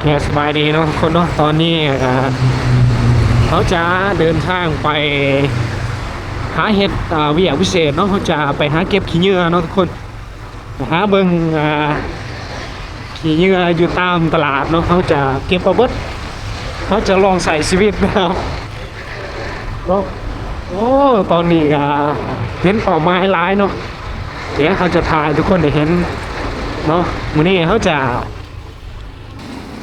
เนี่ยสบายดีเนาะทุกคนเนาะตอนนี้เขาจะเดินทางไปหาเห็ดเวียวิเศษเนาะเขาจะไปหาเก็บขี้เหงื่อเนาะทุกคนหาเบิ่งขี้เหงื่ออยู่ตามตลาดเนาะเขาจะเก็บเอาเบิดเขาจะลองใส่ชีวิตนะครับเนาะโอ้ตอนนี้เห็นเป่าไม้ร้ายเนาะเดี๋ยวเขาจะถ่ายทุกคนได้เห็นเนาะมื้อนี้เขาจะ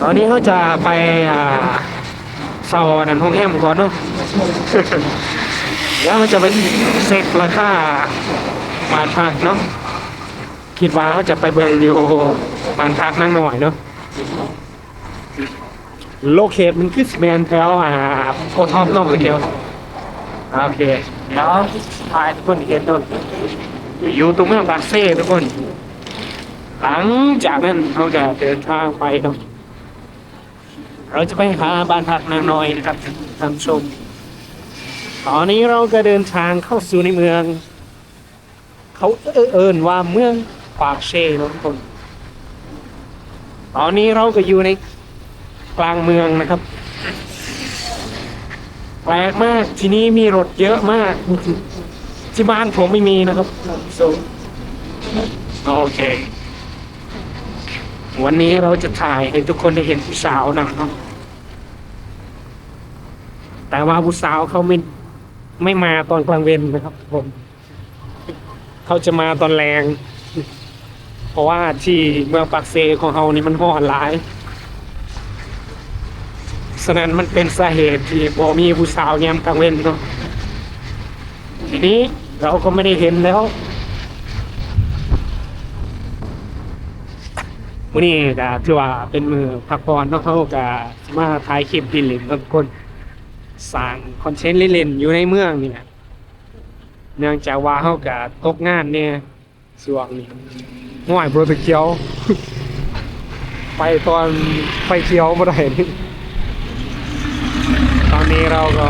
ตอนนี้เขาจะไปเซาอันนั้นห้องแฮมก่อนเนาะ เดี๋ยวมันจะไปเซ็กราคาบ้านพักเนาะคิดว่าเขาจะไปเบิ่งอยู่บ้านพักนั่งหน่อยเนาะโลเคทมันคือแมนแถวโอท็อปเนาะเดียวโอเคเดี๋ยวถ่ายทุกคนเห็นต้นอยู่ตรงเมืองปากเซ่ทุกคนหลังจากนั้นเขาจะเดินทางไปเนาะ เราจะไปหาบ้านพักนางน้อยนะครับท่านผู้ชมตอนนี้เราก็เดินทางเข้าสู่ในเมืองเขาเอิ้นว่าเมืองปากเซ่นะทุกคนตอนนี้เราก็อยู่ในกลางเมืองนะครับแปลกมากที่นี้มีรถเยอะมากที่บ้านผมไม่มีนะครับโอเควันนี้เราจะถ่ายให้ทุกคนได้เห็นผู้สาวนะครับแต่ว่าผู้สาวเขาไม่มาตอนกลางเวนนะครับผมเขาจะมาตอนแรงเพราะว่าที่เมืองปากเซของเขานี่มันร้อนหลายฉะนั้นมันเป็นสาเหตุที่บ่มีผู้สาวยามกลางเวนเนาะทีนี้เราก็ไม่ได้เห็นแล้วมื้อนี้ก็ถือว่าเป็นมื้อพักผ่อนเนาะเขาก็มาถ่ายคลิปเล่นๆกับทุกคนสร้างคอนเทนต์เล่นๆอยู่ในเมืองนี่แหละเนื่องจากว่าเขาก็ตกงานเนี่ยช่วงนี้ห้วยโปรตุเกสไปตอนไฟเขียวบ่ได้นี่ตอนนี้เราก็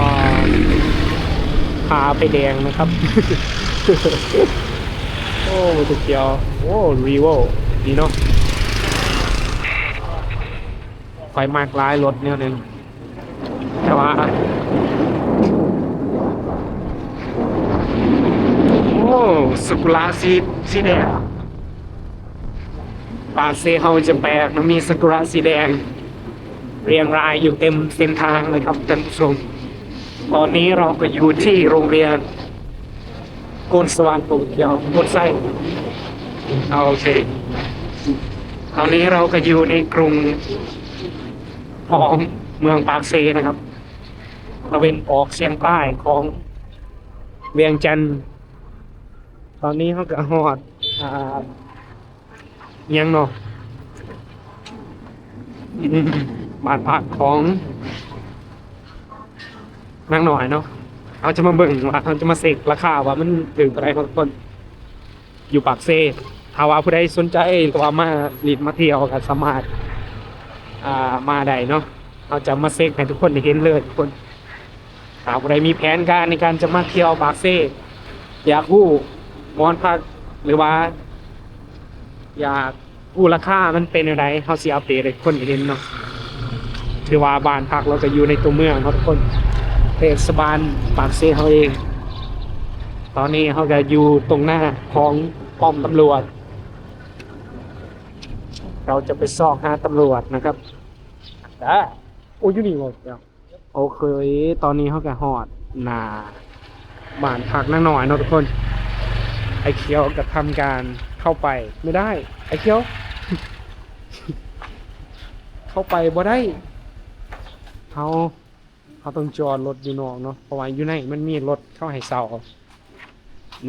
พาไปแดงนะครับ โอ้โปรตุเกสโอ้รีโวดีเนาะไฟมากร้ายรถเนี่ยนึงแต่ว่าโอ้สุกุระสีแดงปากเซเฮาจะแปลกนะมีซากุระสีแดงเรียงรายอยู่เต็มเส้นทางเลยครับท่านผู้ชมตอนนี้เราก็อยู่ที่โรงเรียนโกนสวรรค์ปุ่มเดียวโกนไส้โอเคตอนนี้เราก็อยู่ในกรุงของเมืองปากเซนะครับตะเวนออกเฉียงใต้ของเวียงจันทร์ตอนนี้เขาก็ฮอดอ่ายังเนาะบ้านพักของนางหน่อยเนาะเขาจะมาเบิ่งว่าเขาจะมาเสกราคาว่ามันถึงอะไรบางคนอยู่ปากเซ่ถ้าว่าผู้ใดสนใจหรือว่ามาลินมาเที่ยวก็สามารถมาได้เนาะเราจะมาเสกให้ทุกคนได้เห็นเลยทุกคนถ้าผู้ใดมีแผนการในการจะมาเที่ยวปากเซ่อยากรู้มอนพักหรือว่าอยากรู้ราคามันเป็นอะไรเขาสิอัปเดตให้คนได้เห็นเนาะถือว่าบ้านพักเราจะอยู่ในตัวเมืองครับทุกคนเทศบาลปากเซ่เขาเองตอนนี้เขาจะอยู่ตรงหน้าของป้อมตำรวจเราจะไปซอกหาตำรวจนะครับแต่โอ้ยอยู่นี่หมดแล้วโอเคตอนนี้เขาก็ฮอดหน้าบ้านพักนั่งหน่อยเนาะทุกคนไอ้เขียวกับทำการเข้าไปไม่ได้ไอ้เขียว เข้าไปบ่ได้เขาต้องจอดรถอยู่นอกเนาะเพราะว่าอยู่ในมันมีรถเข้าให้เซา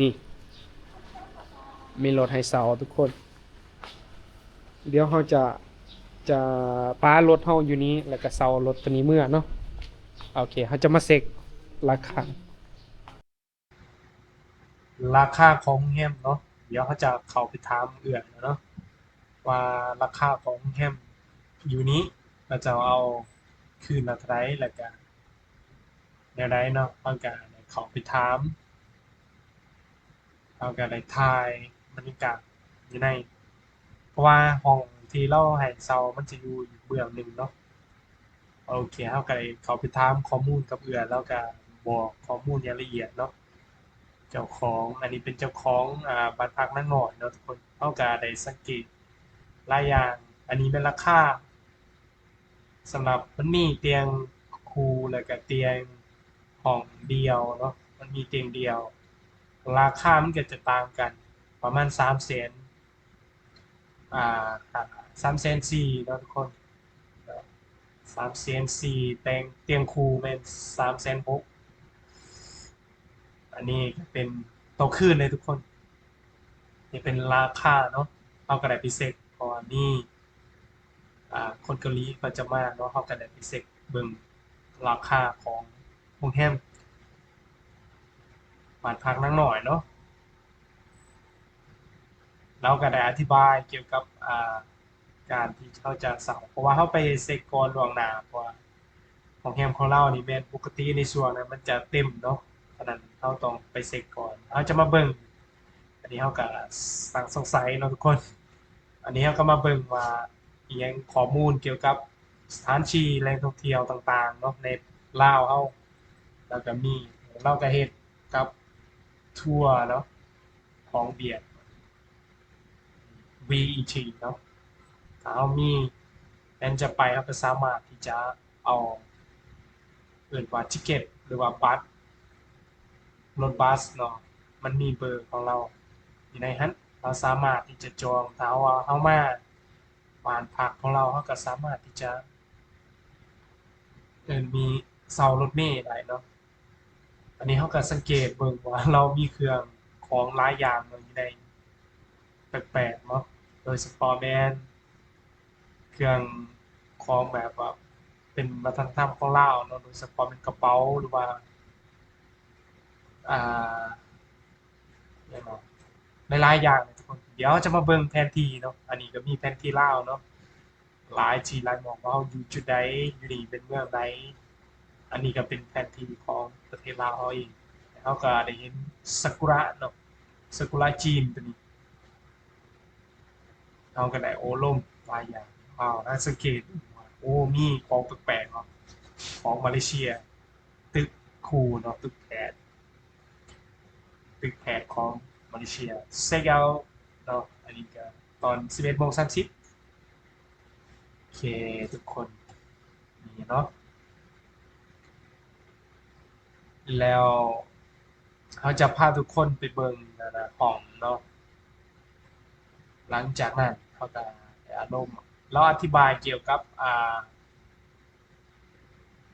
นี่มีรถให้เซาทุกคนเดี๋ยวเขาจะป้ารถเขาอยู่นี้แล้วก็เซารถตัวนี้เมื่อเนาะโอเคเขาจะมาเซ็กราคาของแฮมเนาะเดี๋ยวเขาจะเข้าไปถามเอื่อนเนาะว่าราคาของแฮมอยู่นี้เราจะเอาคืนละเท่าไหร่แล้วก็แนวใดเนาะเอาก็ได้เข้าไปถามเอาก็ได้ถ่ายบรรยากาศอยู่ในเพราะว่าห้องแถ ที่เราให้เซามันจะอยู่อีกเบื้องหนึ่งเนาะโอเคเราก็ได้เขาไปถามข้อมูลกับเอื้อแล้วก็บอกข้อมูลอย่างละเอียดเนาะเจ้าของอันนี้เป็นเจ้าของบ้านพักนางน้อยเนาะทุกคนเราก็ได้สังเกตหลายอย่างอันนี้เป็นราคาสำหรับมันมีเตียงคู่แล้วก็เตียงห้องเดียวเนาะมันมีเตียงเดียวราคามันก็จะต่างกันประมาณ300,000อ่304,000เนาะทุกคน 304,000เตียงคู่แม่น306,000อันนี้ก็เป็นต่อคืนเลยทุกคนนี่เป็นราคาเนาะเอาก็ได้ไปเช็กเพราะว่ามีคนเกาหลีก็จะมาเนาะเฮาก็ได้ไปเช็กเบิ่งราคาของโรงแรมบ้านพักนางน้อยเนาะเราก็ได้อธิบายเกี่ยวกับการที่เขาจะสั่งเพราะว่าเขาไปเช็กก่อนล่วงหน้าเพราะว่าโรงแรมของเรานี่แม่นปกติในช่วงนั้นมันจะเต็มเนาะฉะนั้นเราต้องไปเช็กก่อนเราจะมาเบิ่ง อันนี้เขาก็สังสงสัยเนาะทุกคน อันนี้เขาก็มาเบิ่งว่าอีหยังข้อมูลเกี่ยวกับสถานที่แหล่งท่องเที่ยวต่างๆเนาะในลาวเฮาแล้วก็มีเราก็เฮ็ดกับทัวร์เนาะของเวียด VET เนาะถ้าเฮามีแผนจะไปเราก็สามารถที่จะเอาเอิ้นว่าติเกตหรือว่าบัตรรถบัสเนาะมันมีเบอร์ของเราอยู่ในหั้นเราสามารถที่จะจองถ้าว่าเฮามาบ้านพักของเราเราก็สามารถที่จะมีเซารถเมล์ได้เนาะอันนี้เราก็สังเกตเบิ่งว่าเรามีเครื่องของหลายอย่างเนาะอยู่ในแปลกๆเนาะโดยเฉพาะแม่นเครื่องของแบบว่าเป็นวัฒนธรรมของลาวเนาะโดยเฉพาะเป็นกระเป๋าหรือว่าอ่าอิหยังเนาะหลายๆอย่างเลยทุกคนเดี๋ยวจะมาเบิ่งแผนที่เนาะอันนี้ก็มีแผนที่ลาวเนาะหลายที่หลายหม้องว่าเราอยู่จุดใดอยู่นี่เป็นเมืองใด อันนี้ก็เป็นแผนที่ของประเทศลาวเราเองเราก็ได้เห็นซากุระเนาะซากุระจีนตัวนี้เราก็ได้โอ้ล่มหลายอย่างว้าวน่าสังเกตว่าโอ้มีของแปลกๆเนาะของมาเลเซียตึกคูเนาะตึกแผดของมาเลเซียเซกเอาเนาะอันนี้ก็ตอน11:30โอเคทุกคนนี่เนาะแล้วเขาจะพาทุกคนไปเบิ่งนะห้องเนาะ หลังจากนั้นเขาก็อารมณ์เราอธิบายเกี่ยวกับ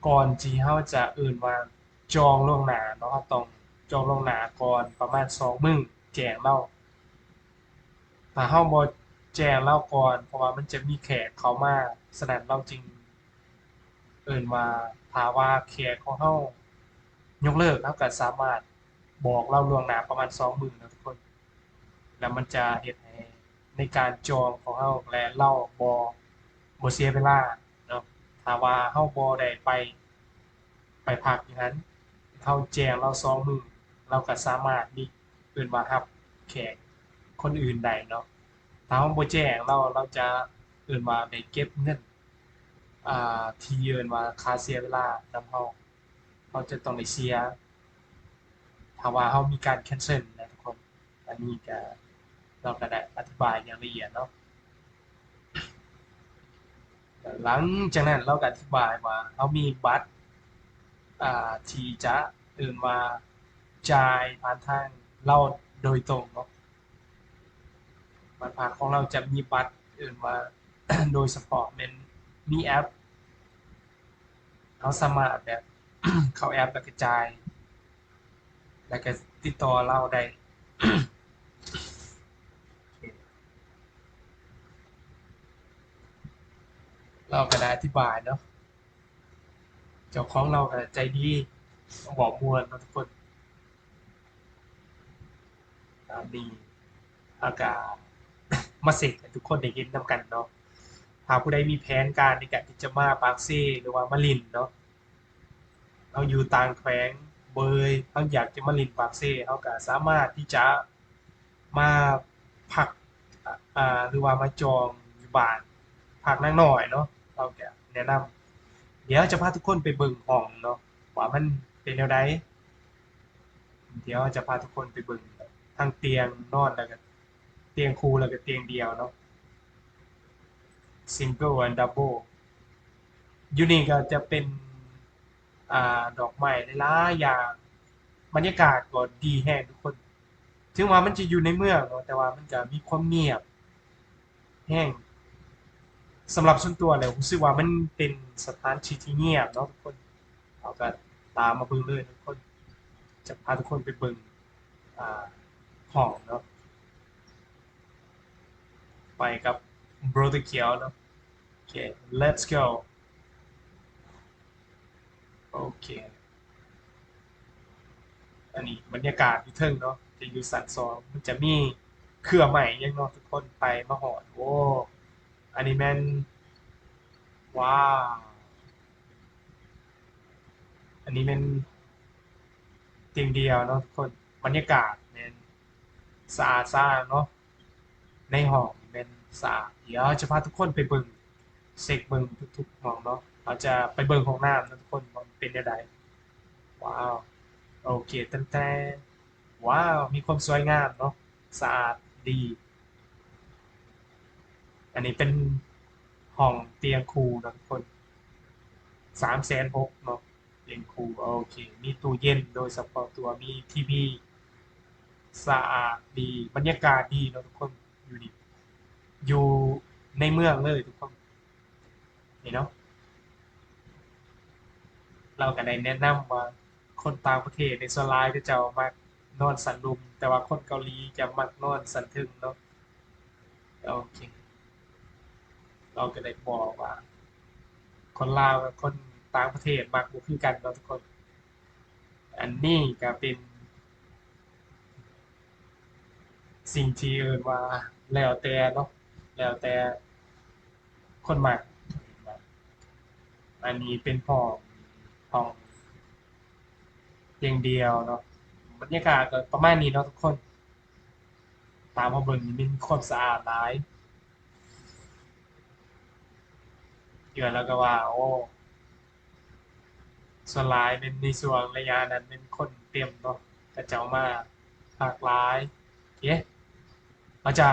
ก่อนที่เขาจะเอื่นว่าจองล่วงหน้าเนาะเราต้องจองล่วงหน้าก่อนประมาณ2 มื้อแจ้งเราถ้าเราบ่แจ้งเราก่อนเพราะว่ามันจะมีแขกเข้ามาฉะนั้นเราจึงเอิ้นว่าถ้าว่าแขกของเรายกเลิกเราก็สามารถบอกเราล่วงหน้าประมาณ2 มื้อนะทุกคน แล้วมันจะเฮ็ดให้ในการจองของเราและเราบ่เสียเวลาเนาะถ้าว่าเราบ่ได้ไปพักอย่างนั้นเราแจ้งเรา2 มื้อเราก็สามารถมีเอิ้นว่ารับแขกคนอื่นได้เนาะถ้าเราบ่แจ้งเราจะเอิ้นว่าได้เก็บเงินที่เอิ้นว่าค่าเสียเวลานำเราจะต้องได้เสียถ้าว่าเรามีการแคนเซิลนะทุกคนอันนี้ก็เราก็ได้อธิบายอย่างละเอียดเนาะ หลังจากนั้นเราก็อธิบายว่าเรามีบัตรที่จะเอิ้นว่าจ่ายผ่านทางเราโดยตรงเนาะบัตรผ่านของเราจะมีบัตรเอิ้นว่าโดยเฉพาะเป็นมีแอปเราสามารถแบบเข้าแอปแล้วก็จ่ายแล้วก็ติดต่อเราได้เราก็ได้อธิบายเนาะเจ้าของเราก็ใจดีบอกม่วนเนาะทุกคนตามนี้แล้วก็มาเสร็จให้ทุกคนได้เห็นนำกันเนาะ ถ้าผู้ใดมีแผนการในการที่จะมาปากเซ่หรือว่ามาลินเนาะเราอยู่ต่างแขวงเบยเราอยากจะมาลินปากเซ่เราก็สามารถที่จะมาพักหรือว่ามาจองอยู่บ้าน พักนางน้อยเนาะเราก็แนะนำเดี๋ยวจะพาทุกคนไปเบิ่งห้องเนาะว่ามันเป็นแนวใดเดี๋ยวจะพาทุกคนไปเบิ่งทั้งเตียงนอนแล้วก็เตียงคู่แล้วก็เตียงเดียวเนาะ Single and Double อยู่นี่ก็จะเป็นดอกไม้หลายๆอย่างบรรยากาศก็ดีแฮงทุกคนถึงว่ามันจะอยู่ในเมืองเนาะแต่ว่ามันก็มีความเงียบแฮงสำหรับส่วนตัวแล้วรู้สึกว่ามันเป็นสถานที่ที่เงียบเนาะทุกคนเราก็ตามมาเบิ่งเลยทุกคนจะพาทุกคนไปเบิ่งอ่าห้องเนาะไปกับ Brother เขียวเนาะโอเค let's go โอเคอันนี้บรรยากาศอยู่เทิงเนาะจะอยู่สันสองมันจะมีเครือใหม่ยังเนาะทุกคนไปมาหอดโอ้อันนี้แม่นว้าวอันนี้เป็นเตียงเดียวเนาะทุกคนบรรยากาศแม่นสะอาดสะอาดเนาะในห้องเป็นสะอาดเดี๋ยวจะพาทุกคนไปเบิ่งเช็คเบิ่งทุกๆห้องเนาะเราจะไปเบิ่งห้องน้ำนะทุกคนว่ามันเป็นยังไงว้าวโอเคตั้งแต่ว้าวมีความสวยงามเนาะสะอาดดี อันนี้เป็นห้องเตียงคูลนะทุกคน360,000เนาะเตียงคูลโอเคมีตู้เย็นโดยเฉพาะตัวมีทีวีสะอาดดีบรรยากาศดีเนาะทุกคนอยู่ดีอยู่ในเมืองเลยทุกคนนี่เนาะเราก็ได้แนะนำว่าคนต่างประเทศในส่วนหลายก็จะมักนอนสันลุมแต่ว่าคนเกาหลีจะมักนอนสันทึงเนาะโอเคเราก็ได้บอกว่าคนลาวกับคนต่างประเทศมักบ่คือกันเนาะทุกคน อันนี้ก็เป็นสิ่งที่เอิ้นว่าแล้วแต่เนาะแล้วแต่คนมักอันนี้เป็นห้องเพียงเดียวเนาะบรรยากาศก็ประมาณนี้เนาะทุกคนตามมาเบิ่งนี่มีความสะอาดหลายเดือนแล้วก็ว่าโอ้ส่วนหลายเป็นในส่วนระยะนั้นเป็นคนเต็มเนาะก็เจ้ามาหลากหลายโอเคเราจะ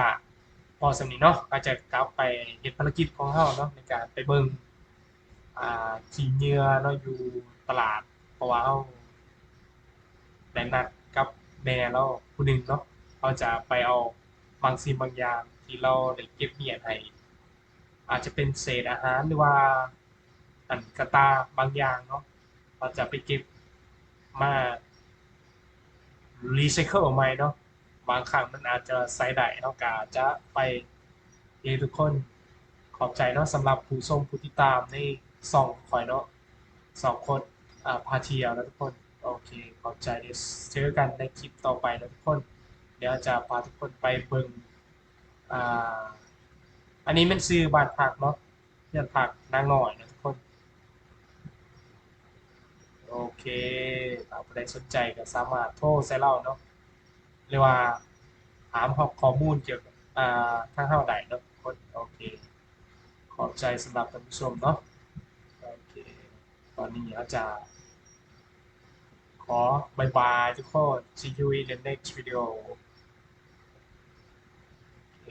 พอสำนี้เนาะก็จะกลับไปเฮ็ดภารกิจของเราเนาะในการไปเบิ่ง ขี่เหยื่อเนาะอยู่ตลาดเพราะว่าเราได้นัดกับแม่เราผู้หนึ่งเนาะเราจะไปเอาบางสิ่งบางอย่างที่เราได้เก็บเหียดให้อาจจะเป็นเศษอาหารหรือว่าอันกระตาบางอย่างเนาะเราจะไปเก็บมารีไซเคิลใหม่เนาะบางครั้งมันอาจจะใช้ได้เนาะก็อาจจะไปเฮ้ทุกคนขอบใจเนาะสำหรับผู้ชมผู้ติดตามในช่องข้อยเนาะ 2 คนพาเที่ยวนะทุกคนโอเคขอบใจเดี๋ยวเจอกันในคลิปต่อไปนะทุกคนเดี๋ยวจะพาทุกคนไปเบิ่งอ่าอันนี้มันซื้อบ้านพักเนาะเรือนพักนางน้อยนะทุกคนโอเคถ้าผู้ใดสนใจก็สามารถโทรใส่เราเนาะหรือว่าถามข้อมูลเกี่ยวกับทางเฮาได้เนาะทุกคนโอเคขอบใจสำหรับท่านผู้ชมเนาะโอเคตอนนี้เราจะ ขอบายบายทุกคน see you in the next video โอเค